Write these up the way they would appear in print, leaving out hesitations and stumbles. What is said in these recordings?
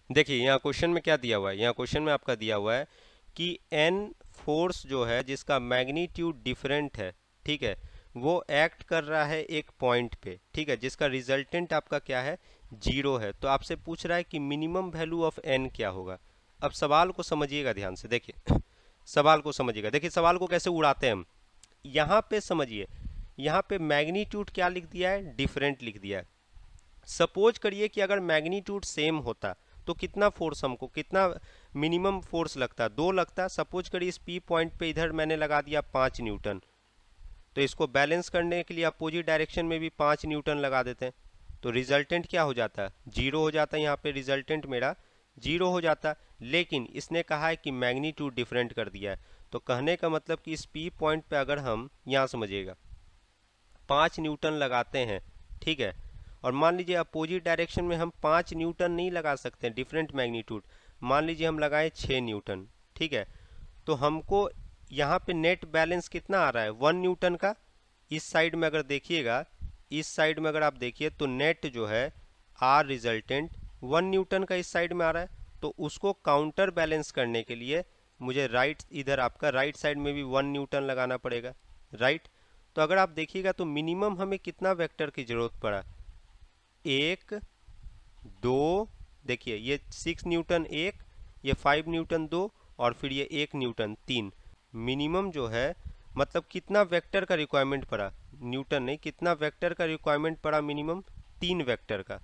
देखिए यहाँ क्वेश्चन में क्या दिया हुआ है, यहाँ क्वेश्चन में आपका दिया हुआ है कि एन फोर्स जो है जिसका मैग्नीट्यूड डिफरेंट है, ठीक है, वो एक्ट कर रहा है एक पॉइंट पे, ठीक है, जिसका रिजल्टेंट आपका क्या है, जीरो है। तो आपसे पूछ रहा है कि मिनिमम वैल्यू ऑफ एन क्या होगा। अब सवाल को समझिएगा ध्यान से, देखिए सवाल को समझिएगा, देखिए सवाल को कैसे उड़ाते हैं हम। यहाँ पे समझिए, यहाँ पे मैग्नीट्यूड क्या लिख दिया है, डिफरेंट लिख दिया है। सपोज करिए कि अगर मैग्नीट्यूड सेम होता तो कितना फोर्स, हमको कितना मिनिमम फोर्स लगता, दो लगता। सपोज करिए इस पी पॉइंट पे इधर मैंने लगा दिया 5 न्यूटन, तो इसको बैलेंस करने के लिए अपोजिट डायरेक्शन में भी 5 न्यूटन लगा देते हैं, तो रिजल्टेंट क्या हो जाता है, जीरो हो जाता है। यहाँ पे रिजल्टेंट मेरा जीरो हो जाता। लेकिन इसने कहा है कि मैग्नीट्यूड डिफरेंट कर दिया है, तो कहने का मतलब कि इस पी पॉइंट पे अगर हम यहाँ समझिएगा 5 न्यूटन लगाते हैं, ठीक है, और मान लीजिए अपोजिट डायरेक्शन में हम 5 न्यूटन नहीं लगा सकते, डिफरेंट मैग्नीट्यूड, मान लीजिए हम लगाए 6 न्यूटन, ठीक है, तो हमको यहाँ पे नेट बैलेंस कितना आ रहा है, 1 न्यूटन का। इस साइड में अगर देखिएगा, इस साइड में अगर आप देखिए तो नेट जो है आर रिजल्टेंट 1 न्यूटन का इस साइड में आ रहा है। तो उसको काउंटर बैलेंस करने के लिए मुझे राइट, इधर आपका राइट साइड में भी 1 न्यूटन लगाना पड़ेगा, राइट। तो अगर आप देखिएगा तो मिनिमम हमें कितना वेक्टर की जरूरत पड़ा, 1 2, देखिए ये 6 न्यूटन एक, ये 5 न्यूटन दो, और फिर ये 1 न्यूटन 3। मिनिमम जो है मतलब कितना वेक्टर का रिक्वायरमेंट पड़ा, न्यूटन नहीं, कितना वेक्टर का रिक्वायरमेंट पड़ा, मिनिमम 3 वेक्टर का।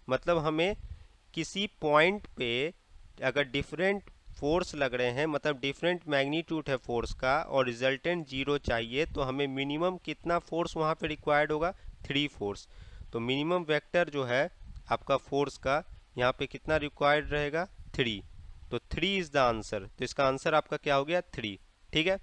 मतलब हमें किसी पॉइंट पे अगर डिफरेंट फोर्स लग रहे हैं, मतलब डिफरेंट मैग्नीट्यूड है फोर्स का, और रिजल्टेंट जीरो चाहिए, तो हमें मिनिमम कितना फोर्स वहाँ पे रिक्वायर्ड होगा, 3 फोर्स। तो मिनिमम वेक्टर जो है आपका फोर्स का यहाँ पे कितना रिक्वायर्ड रहेगा, 3। तो 3 इज द आंसर, तो इसका आंसर आपका क्या हो गया, 3। ठीक है।